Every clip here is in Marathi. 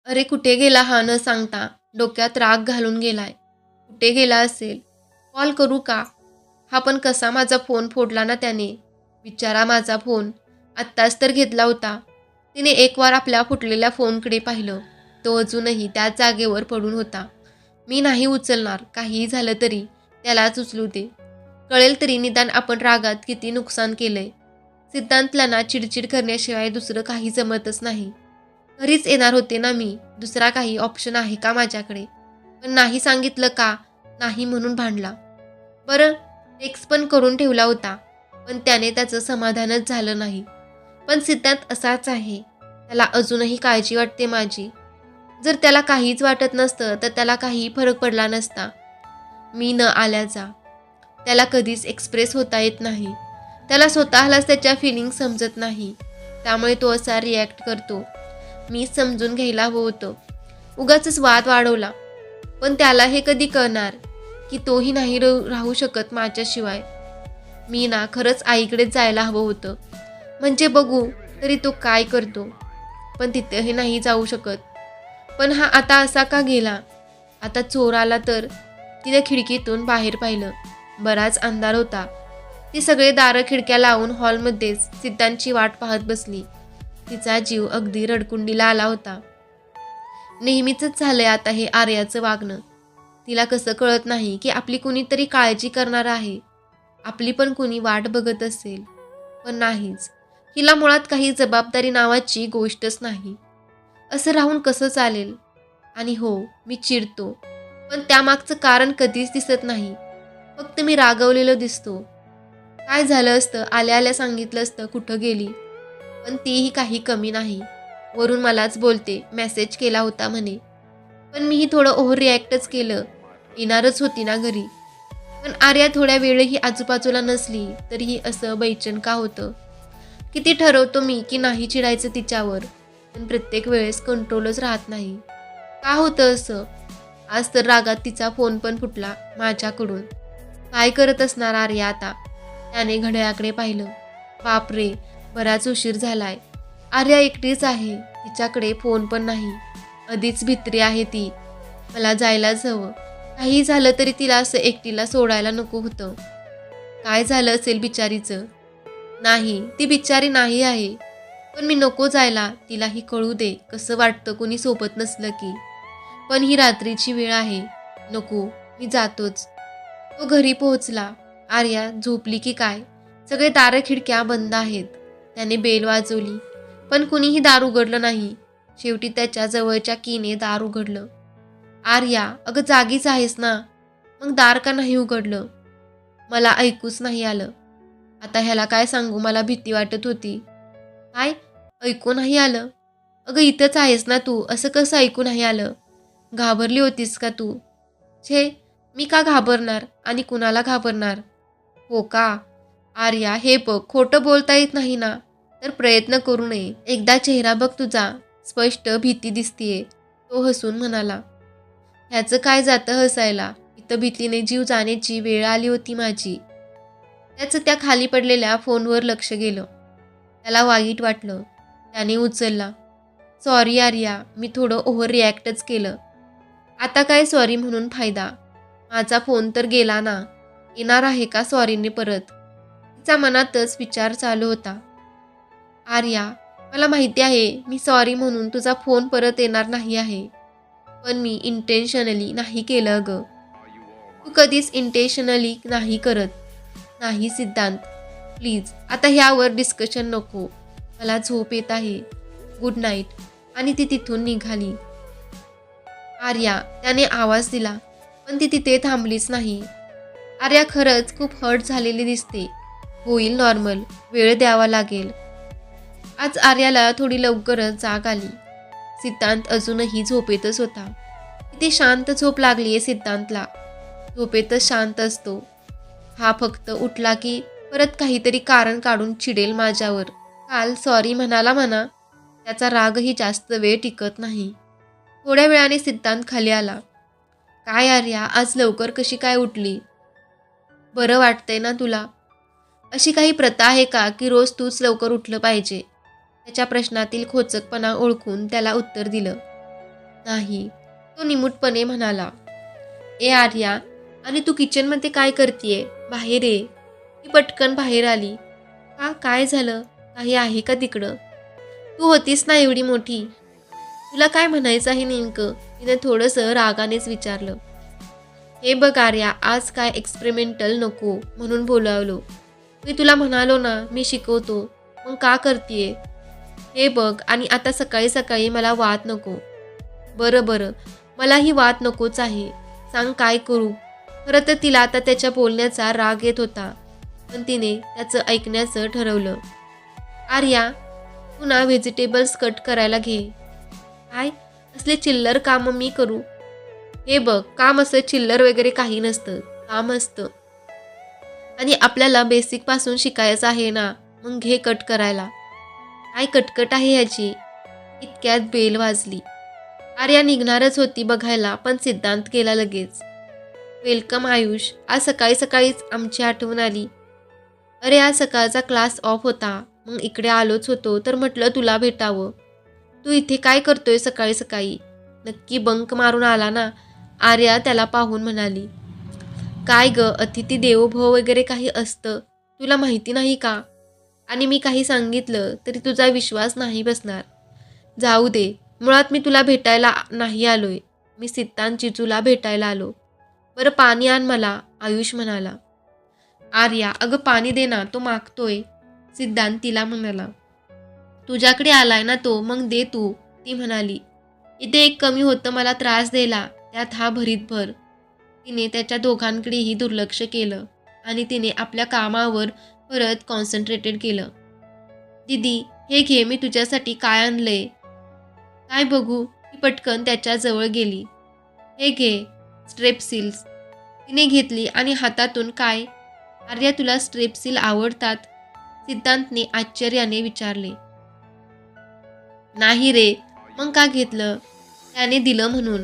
अरे कुठे गेला हा न सांगता. डोक्यात राग घालून गेलाय. कुठे गेला असेल? कॉल करू का? हा पण कसा माझा फोन फोडला ना त्याने. बिचारा माझा फोन. आत्ताच तर घेतला होता. तिने एक वार आपल्या फुटलेल्या फोनकडे पाहिलं. तो अजूनही त्याच जागेवर पडून होता. मी नाही उचलणार. काहीही झालं तरी त्यालाच उचलू दे. कळेल तरी निदान आपण रागात किती नुकसान केलंय. सिद्धांतला ना चिडचिड करण्याशिवाय दुसरं काही जमतच नाही. घरीच येणार होते ना मी. दुसरा काही ऑप्शन आहे का माझ्याकडे? पण नाही सांगितलं का? नाही म्हणून भांडला. बरं, टेक्स्ट पण करून ठेवला होता. पण त्याने त्याचं समाधानच झालं नाही. पण सिद्धांत असाच आहे. त्याला अजूनही काळजी वाटते माझी. जर त्याला काहीच वाटत नसतं तर त्याला काहीही फरक पडला नसता. मी न आल्याचा. त्याला कधीच एक्सप्रेस होता येत नाही. त्याला स्वतःलाच त्याच्या फिलिंग्स समजत नाही. त्यामुळे तो असा रिॲक्ट करतो. मी समजून घ्यायला हवं होतं. उगाचच वाद वाढवला. पण त्याला हे कधी कळणार की तोही नाही राहू शकत माझ्याशिवाय. मी ना खरंच आईकडेच जायला हवं होतं. म्हणजे बघू तरी तो काय करतो. पण तिथेही नाही जाऊ शकत. पण हा आता असा का गेला? आता चोर आला तर? तिने खिडकीतून बाहेर पाहिलं. बराच अंधार होता. ती सगळे दारं खिडक्या लावून हॉलमध्येच सिद्धांतची वाट पाहत बसली. तिचा जीव अगदी रडकुंडीला आला होता. नेहमीचंच झालंय आता हे आर्याचं वागणं. तिला कसं कळत नाही की आपली कुणीतरी काळजी करणार आहे. आपली पण कुणी वाट बघत असेल. पण नाहीच. हिला मुळात काही जबाबदारी नावाची गोष्टच नाही. असं राहून कसं चालेल? आणि हो, मी चिडतो. पण त्यामागचं कारण कधीच दिसत नाही. फक्त मी रागवलेलो दिसतो. काय झालं असतं आल्या आल्या सांगितलं असतं कुठं गेली. पण तीही काही कमी नाही. वरून मलाच बोलते मेसेज केला होता म्हणे. पण मीही थोडं ओव्हर रिॲक्टच केलं. येणारच होती ना घरी. पण आर्या थोड्या वेळही आजूबाजूला नसली तरीही असं बैचेन का होतं? किती ठरवतो मी की नाही चिडायचं तिच्यावर. पण प्रत्येक वेळेस कंट्रोलच राहत नाही. का होतं असं? आज तर रागात तिचा फोन पण फुटला माझ्याकडून. काय करत असणार आर्या आता? त्याने घड्याळाकडे पाहिलं. बापरे, बराच उशीर झालाय. आर्या एकटीच आहे. तिच्याकडे फोन पण नाही. आधीच भित्री आहे ती. मला जायलाच हवं. काही झालं तरी तिला असं एकटीला सोडायला नको होतं. काय झालं असेल बिचारीचं? नाही, ती बिचारी नाही आहे. पण मी नको जायला. तिलाही कळू दे कसं वाटतं कुणी सोबत नसलं की. पण ही रात्रीची वेळ आहे. नको, मी जातोच. तो घरी पोहोचला. आर्या झोपली की काय? सगळे दारं खिडक्या बंद आहेत. त्याने बेल वाजवली. पण कुणीही दार उघडलं नाही. शेवटी त्याच्या जवळच्या कीने दार उघडलं. आर्या, अगं जागीच आहेस ना? मग दार का नाही उघडलं? मला ऐकूच नाही आलं. आता ह्याला काय सांगू, मला भीती वाटत होती. काय? ऐकू नाही आलं? अगं इथंच आहेस ना तू, असं कसं ऐकू नाही आलं? घाबरली होतीस का तू? छे, मी का घाबरणार आणि कुणाला घाबरणार? हो का? आर्या हे बघ, खोटं बोलता येत नाही ना, तर प्रयत्न करू नये. एकदा चेहरा बघ तुझा, स्पष्ट भीती दिसतीये. तो हसून म्हणाला. ह्याचं काय जातं हसायला? इथं भीतीने जीव जाण्याची वेळ आली होती माझी. त्याचं त्या खाली पडलेल्या फोनवर लक्ष गेलं. त्याला वाईट वाटलं. त्याने उचलला. सॉरी आर्या, मी थोडं ओव्हर रिॲक्टच केलं. आता काय सॉरी म्हणून फायदा? माझा फोन तर गेला ना. येणार आहे का सॉरीने परत? तिचा मनातच विचार चालू होता. आर्या, मला माहिती आहे मी सॉरी म्हणून तुझा फोन परत येणार नाही आहे. पण मी इंटेन्शनली नाही केलं ग. तू कधीच इंटेन्शनली नाही करत. नाही सिद्धांत. प्लीज आता ह्यावर डिस्कशन नको. मला झोप येत आहे. Good night. आणि ती तिथून निघाली. आर्या, त्याने आवाज दिला. पण ती तिथे थांबलीच नाही. आर्या खरंच खूप हर्ट झालेली दिसते. होईल नॉर्मल. वेळ द्यावा लागेल. आज आर्याला थोडी लवकरच जाग आली. सिद्धांत अजूनही झोपेतच होता. किती शांत झोप लागलीये सिद्धांतला. झोपेतच शांत असतो. हा फक्त उठला की परत काहीतरी कारण काढून चिडेल माझ्यावर. काल सॉरी म्हणाला म्हणा. त्याचा रागही जास्त वेळ टिकत नाही. थोड्या वेळाने सिद्धांत खाली आला. काय आर्या, आज लवकर कशी काय उठली? बरं वाटतंय ना तुला? अशी काही प्रथा आहे का की रोज तूच लवकर उठलं पाहिजे? त्याच्या प्रश्नातील खोचकपणा ओळखून त्याला उत्तर दिलं. नाही, तो निमूटपणे म्हणाला. ए आर्या, आणि तू किचनमध्ये काय करतीये? बाहेर ये. ती पटकन बाहेर आली. का, काय झालं? काही आहे का तिकडं? तू होतीस ना एवढी मोठी. तुला काय म्हणायचं आहे नेमकं? तिने थोडंसं रागानेच विचारलं. हे बघ आर्या, आज काय एक्सपेरिमेंटल नको म्हणून बोलावलो. मी तुला म्हणालो ना मी शिकवतो, मग का करतीये? हे बघ, आणि आता सकाळी सकाळी मला वाद नको. बरं बरं, मलाही वाद नकोच आहे. सांग काय करू? खरं तर तिला आता त्याच्या बोलण्याचा राग येत होता, पण तिने त्याचं ऐकण्याचं ठरवलं. आर्या, तू ना व्हेजिटेबल्स कट करायला घे. काय? असले चिल्लर कामं मी करू? हे बघ, काम असं चिल्लर वगैरे काही नसतं, काम असतं. आणि आपल्याला बेसिकपासून शिकायचं आहे ना, मग घे कट करायला. काय कटकट आहे ह्याची? इतक्यात बेल वाजली. आर्या निघणारच होती बघायला, पण सिद्धांत गेला लगेच. वेलकम आयुष, आज सकाळी सकाळीच आमची आठवण आली. अरे, आज सकाळचा क्लास ऑफ होता, मग इकडे आलोच होतो, तर म्हटलं तुला भेटावं. तू इथे काय करतोय सकाळी सकाळी? नक्की बंक मारून आला ना? आर्या त्याला पाहून म्हणाली. काय ग, अतिथी देवो भव वगैरे काही असतं, तुला माहिती नाही का? आणि मी काही सांगितलं तरी तुझा विश्वास नाही बसणार. जाऊ दे, मुळात मी तुला भेटायला नाही आलोय, मी सिद्धांत जिजूला भेटायला आलो. बरं पाणी आण मला, आयुष म्हणाला. आर्या, अगं पाणी दे ना, तो मागतोय, सिद्धांत तिला म्हणाला. तुझ्याकडे आलाय ना तो, मग दे तू, ती म्हणाली. इथे एक कमी होतं मला त्रास द्यायला, त्यात हा भरीतभर. तिने त्याच्या दोघांकडेही दुर्लक्ष केलं आणि तिने आपल्या कामावर परत कॉन्सन्ट्रेटेड केलं. दीदी, हे घे, मी तुझ्यासाठी काय आणलंय. काय बघू? ती पटकन त्याच्या जवळ गेली. हे घे, स्ट्रेपसिल्स. तिने घेतली आणि हातातून काय? आर्या, तुला स्ट्रेपसिल आवडतात? सिद्धांतने आश्चर्याने विचारले. नाही रे. मग का घेतलं? त्याने दिलं म्हणून.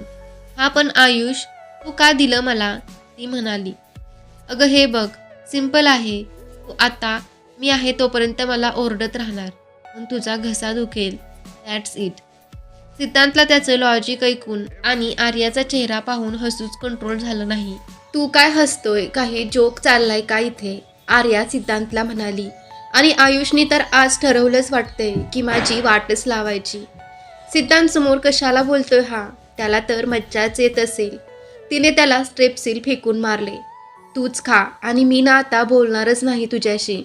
हा पण आयुष, तू का दिलं मला? ती म्हणाली. अगं हे बघ, सिंपल आहे. तू आता मी आहे तोपर्यंत मला ओरडत राहणार, मग तुझा घसा दुखेल, दॅट्स इट. सिद्धांतला त्याचं लॉजिक ऐकून आणि आर्याचा चेहरा पाहून हसूच कंट्रोल झालं नाही. तू काय हसतोय? काही जोक चाललाय का इथे? आर्या सिद्धांतला म्हणाली. आणि आयुषनी तर आज ठरवलंच वाटतंय की माझी वाटच लावायची. सिद्धांत समोर कशाला बोलतोय हा? त्याला तर मज्जाच येत असेल. तिने त्याला स्ट्रेपसिल फेकून मारले. तूच खा, आणि मी ना आता बोलणारच नाही तुझ्याशी.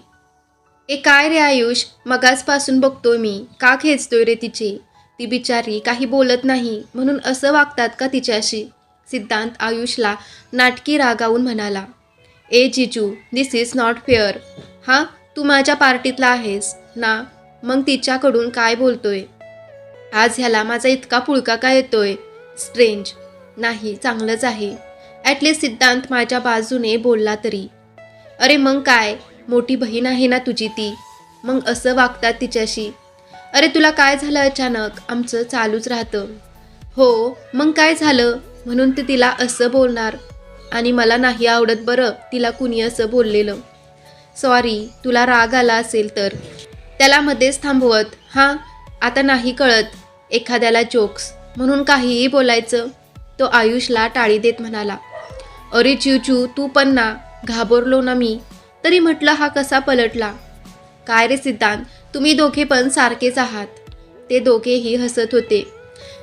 ए काय रे आयुष, मगाचपासून बघतोय मी, का खेचतोय रे तिचे? ती बिचारी काही बोलत नाही म्हणून असं वागतात का तिच्याशी? सिद्धांत आयुषला नाटकी रागावून म्हणाला. ए जिजू, दिस इज नॉट फेअर. हा, तू माझ्या पार्टीतला आहेस ना, मग तिच्याकडून काय बोलतोय? आज ह्याला माझा इतका पुळका का येतोय? स्ट्रेंज. नाही, चांगलंच आहे. ॲटलिस्ट सिद्धांत माझ्या बाजूने बोलला तरी. अरे मग काय, मोठी बहीण आहे ना तुझी ती, मग असं वागतात तिच्याशी. अरे तुला काय झालं अचानक? आमचं चालूच राहतं. हो, मग काय झालं म्हणून ते तिला असं बोलणार? आणि मला नाही आवडत बरं तिला कुणी असं बोललेलं. सॉरी, तुला राग आला असेल तर. त्याला मध्येच थांबवत. हां, आता नाही कळत एखाद्याला जोक्स म्हणून काहीही बोलायचं. तो आयुषला टाळी देत म्हणाला. अरे चिवचू, तू पण ना. घाबरलो ना मी, तरी म्हटलं हा कसा पलटला. काय रे सिद्धांत, तुम्ही दोघे पण सारखेच आहात. ते दोघेही हसत होते.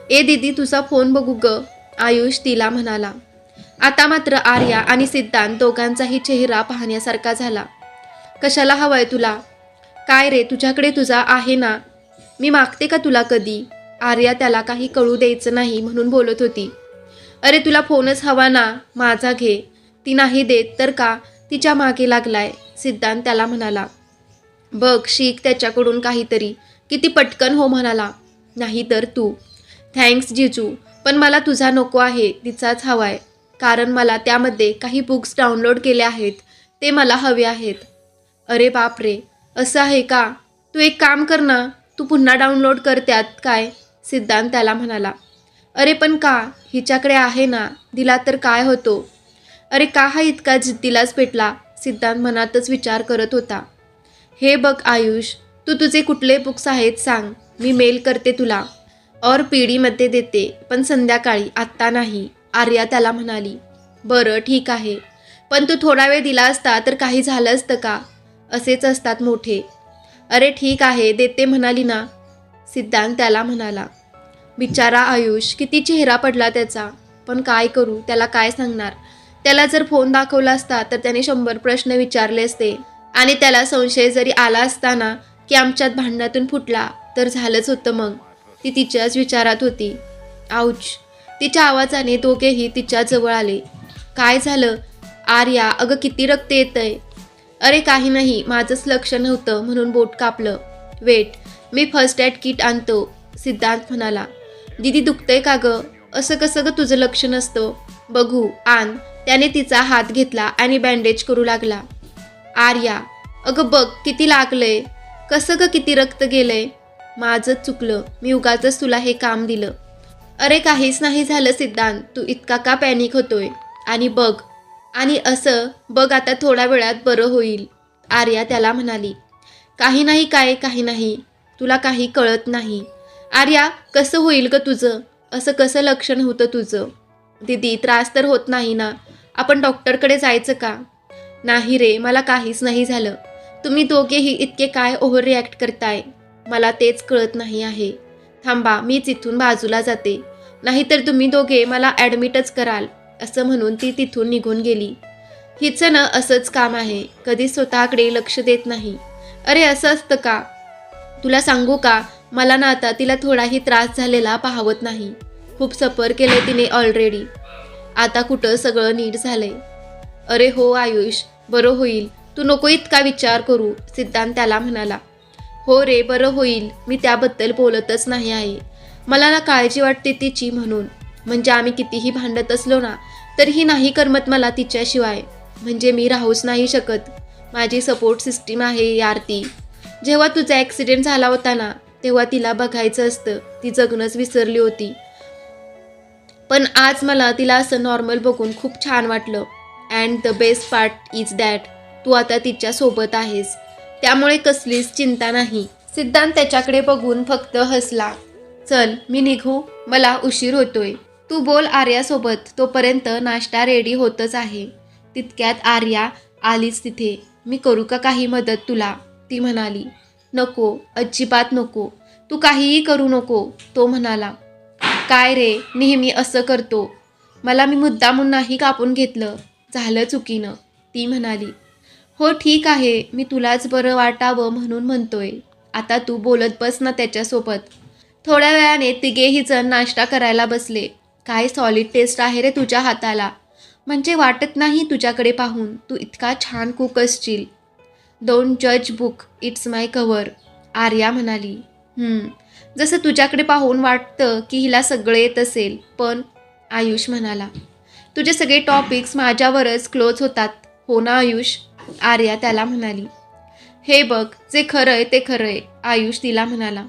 ए दीदी, तुझा फोन बघू ग, आयुष तिला म्हणाला. आता मात्र आर्या आणि सिद्धांत दोघांचाही चेहरा पाहण्यासारखा झाला. कशाला हवाय तुला? काय रे, तुझ्याकडे तुझा आहे ना, मी मागते का तुला कधी? आर्या त्याला काही कळू द्यायचं नाही म्हणून बोलत होती. अरे तुला फोनच हवा ना, माझा घे. ती नाही देत तर का तिच्या मागे लागलाय? सिद्धांत त्याला म्हणाला. बघ, शिक त्याच्याकडून काहीतरी. किती पटकन हो म्हणाला. नाही तर तू. थँक्स जिजू, पण मला तुझा नको आहे, तिचाच हवाय. कारण मला त्यामध्ये काही बुक्स डाउनलोड केले आहेत, ते मला हवे आहेत. अरे बापरे, असं आहे का? तू एक काम कर ना, तू पुन्हा डाउनलोड कर त्यात काय, सिद्धांत त्याला म्हणाला. अरे पण का? हिच्याकडे आहे ना, दिला तर काय होतो? अरे का हा इतका जिद्दीलाच पेटला? सिद्धांत मनातच विचार करत होता. हे बघ आयुष, तू तुझे कुठले बुक्स आहेत सांग, मी मेल करते तुला. और पिढीमध्ये देते, पण संध्याकाळी, आत्ता नाही, आर्या त्याला म्हणाली. बरं ठीक आहे, पण तू थोडा वेळ दिला असता तर काही झालं असतं का? असेच असतात मोठे. अरे ठीक आहे, देते म्हणाली ना, सिद्धांत त्याला म्हणाला. बिचारा आयुष, किती चेहरा पडला त्याचा. पण काय करू, त्याला काय सांगणार? त्याला जर फोन दाखवला असता तर त्याने 100 प्रश्न विचारले असते आणि त्याला संशय जरी आला असता ना की आमच्यात भांडणातून फुटला तर झालंच होतं मग. ती तिच्याच विचारात होती. आऊच. तिच्या आवाजाने दोघेही तिच्या जवळ आले. काय झालं? आर्या, अगं किती रक्त येतंय. अरे काही नाही, माझंच लक्ष नव्हतं म्हणून बोट कापलं. वेट, मी फर्स्ट एड किट आणतो, सिद्धांत म्हणाला. दीदी दुखतंय का गं? असं कसं गं तुझं लक्ष नसतं? बघू, आण. त्याने तिचा हात घेतला आणि बँडेज करू लागला. आर्या, अगं बघ किती लागलंय. कसं गं किती रक्त गेलंय? माझंच चुकलं, मी उगाचच तुला हे काम दिलं. अरे काहीच नाही झालं सिद्धांत, तू इतका का पॅनिक होतोय? आणि बघ, आणि असं बघ आता थोड्या वेळात बरं होईल, आर्या त्याला म्हणाली. काही नाही, काय काही नाही, तुला काही कळत नाही. आर्या, कसं होईल ग तुझं? असं कसं लक्ष नव्हतं तुझं? दीदी, त्रास तर होत नाही ना? आपण डॉक्टरकडे जायचं का? नाही रे, मला काहीच नाही झालं. तुम्ही दोघेही इतके काय ओव्हर रिॲक्ट करताय? मला तेच कळत नाही आहे. थांबा, मीच इथून बाजूला जाते, नाहीतर तुम्ही दोघे मला ॲडमिटच कराल, असं म्हणून ती तिथून निघून गेली. हिचं ना असंच काम आहे, कधी स्वतःकडे लक्ष देत नाही. अरे असं असतं का? तुला सांगू का, मला ना आता तिला थोडाही त्रास झालेला पाहवत नाही. खूप सफर केलंय तिने ऑलरेडी. आता कुठं सगळं नीट झालंय. अरे हो आयुष, बरं होईल, तू नको इतका विचार करू, सिद्धांत त्याला म्हणाला. हो रे, बरं होईल, मी त्याबद्दल बोलतच नाही आहे. मला ना काळजी वाटते तिची म्हणून. म्हणजे आम्ही कितीही भांडत असलो ना तरीही नाही करमत मला तिच्याशिवाय. म्हणजे मी राहूच नाही शकत. माझी सपोर्ट सिस्टीम आहे यार ती. जेव्हा तुझा ॲक्सिडेंट झाला होता ना तेव्हा तिला बघायचं असतं, ती जगणंच विसरली होती. पण आज मला तिला असं नॉर्मल बघून खूप छान वाटलं. And the best part is that तू आता तिच्या सोबत आहेस, त्यामुळे कसलीच चिंता नाही. सिद्धांत त्याच्याकडे बघून फक्त हसला. चल मी निघू, मला उशीर होतोय. तू बोल आर्यासोबत, तोपर्यंत नाश्ता रेडी होतच आहे. तितक्यात आर्या आलीच तिथे. मी करू का काही मदत तुला? ती म्हणाली. नको, अजिबात नको, तू काहीही करू नको, तो म्हणाला. काय रे, नेहमी असं करतो. मी मुद्दामून नाही कापून घेतलं, झालं चुकीनं, ती म्हणाली. हो ठीक आहे, मी तुलाच बरं वाटावं म्हणून म्हणतोय. आता तू बोलत बस ना त्याच्यासोबत. थोड्या वेळाने तिघेही जण नाश्ता करायला बसले. काय सॉलिड टेस्ट आहे रे तुझ्या हाताला. म्हणजे वाटत नाही तुझ्याकडे पाहून तू इतका छान कुक असशील. डोंट जज book, it's my cover, Arya म्हणाली. जसं तुझ्याकडे पाहून वाटतं की हिला सगळं येत असेल, पण आयुष म्हणाला. तुझे सगळे टॉपिक्स माझ्यावरच क्लोज होतात, हो ना आयुष? आर्या त्याला म्हणाली. हे बघ, जे खरंय ते खरंय, आयुष तिला म्हणाला.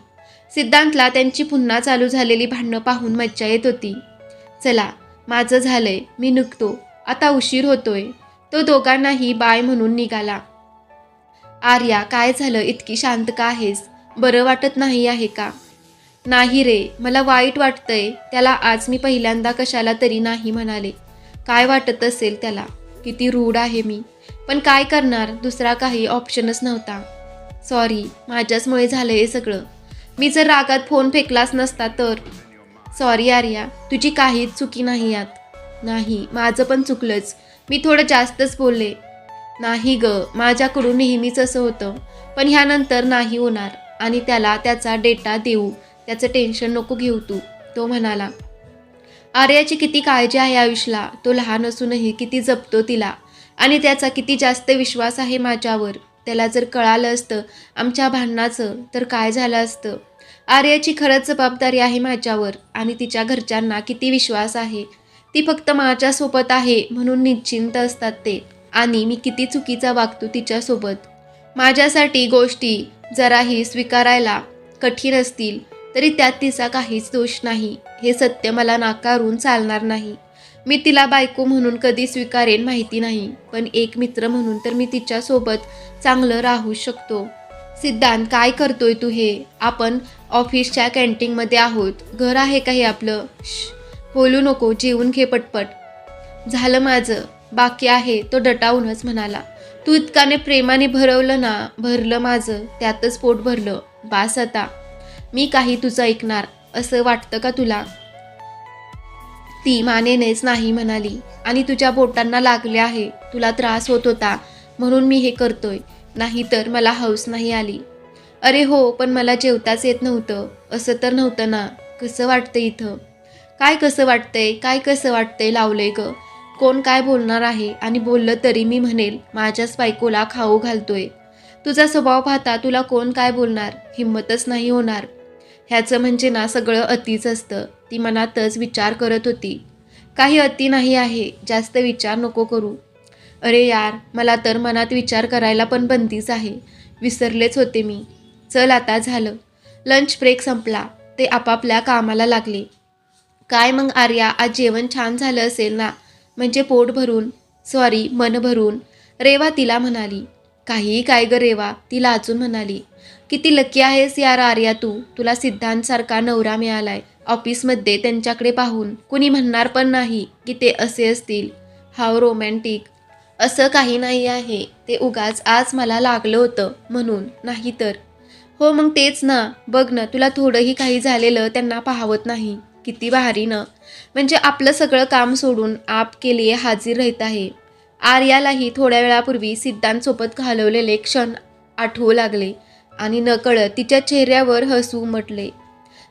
सिद्धांतला त्यांची पुन्हा चालू झालेली भांडणं पाहून मज्जा येत होती. चला, माझं झालंय, मी निघतो, आता उशीर होतोय. तो दोघांनाही बाय म्हणून निघाला. आर्या, काय झालं, इतकी शांत का आहेस? बरं वाटत नाही आहे का? नाही रे, मला वाईट वाटतंय. त्याला आज मी पहिल्यांदा कशाला तरी नाही म्हणाले. काय वाटत असेल त्याला? किती रूढ आहे मी. पण काय करणार, दुसरा काही ऑप्शनच नव्हता. सॉरी, माझ्याचमुळे झालं हे सगळं. मी जर रागात फोन फेकलाच नसता तर. सॉरी आर्या, तुझी काहीच चुकी नाही यात. नाही, माझं पण चुकलंच, मी थोडं जास्तच बोलले. नाही ग, माझ्याकडून नेहमीच असं होतं, पण ह्यानंतर नाही होणार. आणि त्याला त्याचा डेटा देऊ, त्याचं टेन्शन नको घेऊ तू, तो म्हणाला. आर्याची किती काळजी आहे आयुषला, तो लहान असूनही किती जपतो तिला, आणि त्याचा किती जास्त विश्वास आहे माझ्यावर. त्याला जर कळालं असतं आमच्या भांडणाचं तर काय झालं असतं. आर्याची खरंच जबाबदारी आहे माझ्यावर, आणि तिच्या घरच्यांना किती विश्वास आहे. ती फक्त माझ्यासोबत आहे म्हणून निश्चिंत असतात ते. आणि मी किती चुकीचा वागतो तिच्यासोबत. माझ्यासाठी गोष्टी जराही स्वीकारायला कठीण असतील तरी त्यात तिचा काहीच दोष नाही, हे सत्य मला नाकारून चालणार नाही. मी तिला बायको म्हणून कधी स्वीकारेन माहिती नाही, पण एक मित्र म्हणून तर मी तिच्यासोबत चांगलं राहू शकतो. सिद्धांत, काय करतोय तू हे? आपण ऑफिसच्या कॅन्टीनमध्ये आहोत. घर आहे का हे आपलं? बोलू नको, जेवून घे पटपट. झालं माझं, बाकी आहे, तो डटावूनच म्हणाला. तू इतकाने प्रेमाने भरलं माझं, त्यातच पोट भरलं. बास आता. मी काही तुझं ऐकणार असं वाटतं का तुला? ती मानेनेच नाही म्हणाली. आणि तुझ्या बोटांना लागले आहे, तुला त्रास होत होता म्हणून मी हे करतोय, नाहीतर मला हौस नाही आली. अरे हो, पण मला जेवताच येत नव्हतं. असं तर नव्हतं ना? कसं वाटतंय इथं? काय कसं वाटतंय लावलंय ग? कोण काय बोलणार आहे? आणि बोललं तरी मी म्हणेल माझ्याच बायकोला खाऊ घालतोय. तुझा स्वभाव पाहता तुला कोण काय बोलणार हिम्मतच नाही होणार. ह्याचं म्हणजे ना सगळं अतिच असतं. ती मनातच विचार करत होती. काही अति नाही आहे, जास्त विचार नको करू. अरे यार, मला तर मनात विचार करायला पण बंदीच आहे. विसरलेच होते मी. चल आता झालं. लंच ब्रेक संपला. ते आपापल्या कामाला लागले. काय मग आर्या, आज जेवण छान झालं असेल ना? म्हणजे पोट भरून, सॉरी मन भरून, रेवा तिला म्हणाली. काहीही काय ग रेवा, ती लाजून म्हणाली. किती लकी आहेस यार आर्या तू. तुला सिद्धांतसारखा नवरा मिळालाय. ऑफिसमध्ये त्यांच्याकडे पाहून कुणी म्हणणार पण नाही की ते असे असतील. हाव रोमॅन्टिक. असं काही नाही आहे. ते उगाच आज मला लागलं होतं म्हणून, नाही तर. हो मग तेच ना. बघ ना, तुला थोडंही काही झालेलं त्यांना पाहवत नाही. किती भारी न. म्हणजे आपलं सगळं काम सोडून आप के लिए हाजीर राहत आहे. आर्यालाही थोड्या वेळापूर्वी सिद्धांतसोबत घालवलेले क्षण आठवू लागले आणि नकळत तिच्या चेहऱ्यावर हसू उमटले.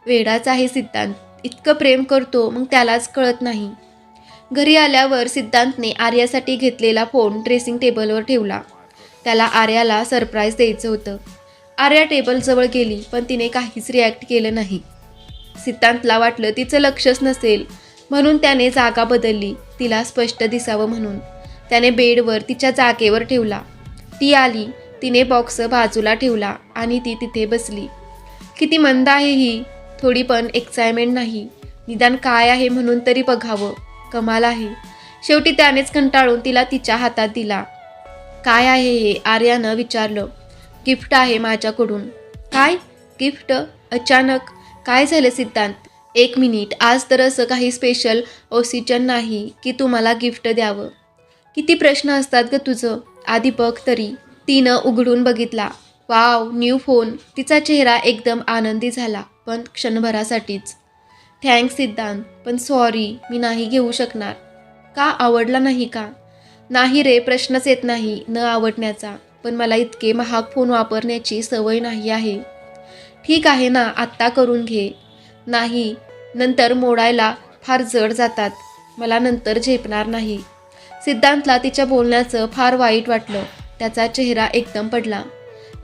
वेडाच आहे सिद्धांत. इतकं प्रेम करतो मग त्यालाच कळत नाही. घरी आल्यावर सिद्धांतने आर्यासाठी घेतलेला फोन ड्रेसिंग टेबलवर ठेवला. त्याला आर्याला सरप्राईज द्यायचं होतं. आर्या टेबलजवळ गेली पण तिने काहीच रिॲक्ट केलं नाही. सिद्धांतला वाटलं तिचं लक्षच नसेल म्हणून त्याने जागा बदलली, तिला स्पष्ट दिसावं म्हणून. त्याने बेडवर तिच्या जागेवर ठेवला. ती आली. तिने बॉक्स बाजूला ठेवला आणि ती तिथे बसली. किती मंद आहे ही. थोडी पण एक्साइटमेंट नाही. निदान काय आहे म्हणून तरी बघावं. कमाल आहे. शेवटी त्यानेच कंटाळून तिला तिच्या हातात दिला. काय आहे हे? आर्यानं विचारलं. गिफ्ट आहे माझ्याकडून. काय गिफ्ट? अचानक? काय झालं सिद्धांत? एक मिनिट. आज तर असं काही स्पेशल ओसिजन नाही की तुम्हाला गिफ्ट द्यावं. किती प्रश्न असतात ग तुझं. आधी बघ तरी. तिनं उघडून बघितला. Wow, new phone. तिचा चेहरा एकदम आनंदी झाला, पण क्षणभरासाठीच. थँक्स सिद्धांत, पण सॉरी, मी नाही घेऊ शकणार. का? आवडला नाही का? नाही रे, प्रश्नच येत नाही न आवडण्याचा. पण मला इतके महाग फोन वापरण्याची सवय नाही आहे. ठीक आहे ना, आत्ता करून घे. नाही, नंतर मोडायला फार जड जातात. मला नंतर झेपणार नाही. सिद्धांतला तिच्या बोलण्याचं फार वाईट वाटलं. त्याचा चेहरा एकदम पडला.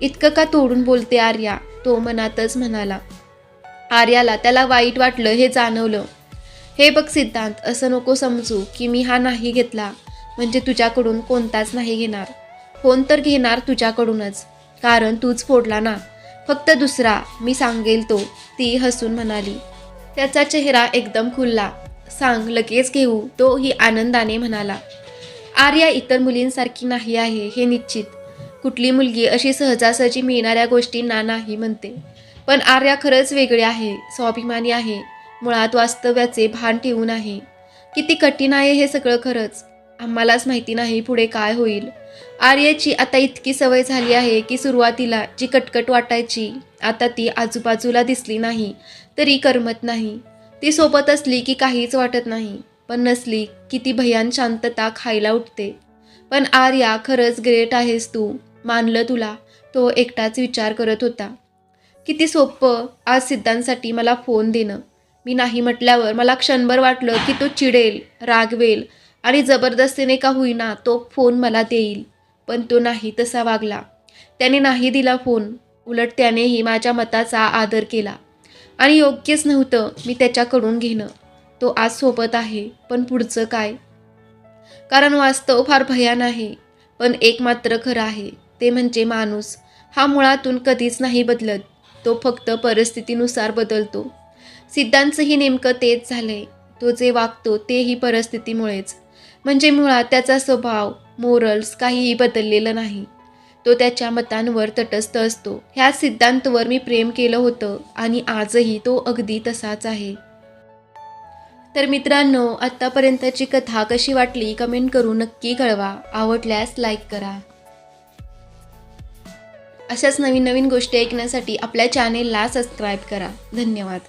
इतकं का तोडून बोलते आर्या? तो मनातच म्हणाला. आर्याला त्याला वाईट वाटलं हे जाणवलं. हे बघ सिद्धांत, असं नको समजू की मी हा नाही घेतला म्हणजे तुझ्याकडून कोणताच नाही घेणार. फोन तर घेणार तुझ्याकडूनच, कारण तूच फोडला ना. फक्त दुसरा मी सांगेल तो. ती हसून म्हणाली. त्याचा चेहरा एकदम खुलला. सांग, लगेच घेऊ, तो ही आनंदाने म्हणाला. आर्या इतर मुलींसारखी नाही आहे हे निश्चित. कुठली मुलगी अशी सहजासहजी मिळणाऱ्या गोष्टींना नाही म्हणते. पण आर्या खरंच वेगळी आहे, स्वाभिमानी आहे, मुळात वास्तव्याचे भान ठेवून आहे. किती कठीण आहे हे सगळं खरंच. आम्हालाच माहिती नाही पुढे काय होईल. आर्याची आता इतकी सवय झाली आहे की सुरुवातीला जी कटकट वाटायची, आता ती आजूबाजूला दिसली नाही तरी करमत नाही. ती सोबत असली की काहीच वाटत नाही, पण नसली की ती भयान शांतता खायला उठते. पण आर्या, खरंच ग्रेट आहेस तू. मानलं तुला. तो एकटाच विचार करत होता. किती सोपं आज सिद्धांतसाठी मला फोन देणं. मी नाही म्हटल्यावर मला क्षणभर वाटलं की तो चिडेल, रागवेल आणि जबरदस्तीने का होईना तो फोन मला देईल. पण तो नाही तसा वागला. त्याने नाही दिला फोन. उलट त्यानेही माझ्या मताचा आदर केला. आणि योग्यच नव्हतं मी त्याच्याकडून घेणं. तो आज सोबत आहे, पण पुढचं काय? कारण वास्तव फार भयान आहे. पण एक मात्र खरं आहे, ते म्हणजे माणूस हा मुळातून कधीच नाही बदलत. तो फक्त परिस्थितीनुसार बदलतो. सिद्धांतचंही नेमकं तेच झालंय. तो जे वागतो तेही परिस्थितीमुळेच. म्हणजे मुळात त्याचा स्वभाव, मोरल्स काहीही बदललेलं नाही. तो त्याच्या मतांवर तटस्थ असतो. ह्या सिद्धांतावर मी प्रेम केलं होतं आणि आजही तो अगदी तसाच आहे. तर मित्रांनो, आत्तापर्यंतची कथा कशी वाटली कमेंट करून नक्की कळवा. आवडल्यास लाईक करा. अशाच नवीन नवीन गोष्टी ऐकण्यासाठी आपल्या चॅनेलला सबस्क्राईब करा. धन्यवाद.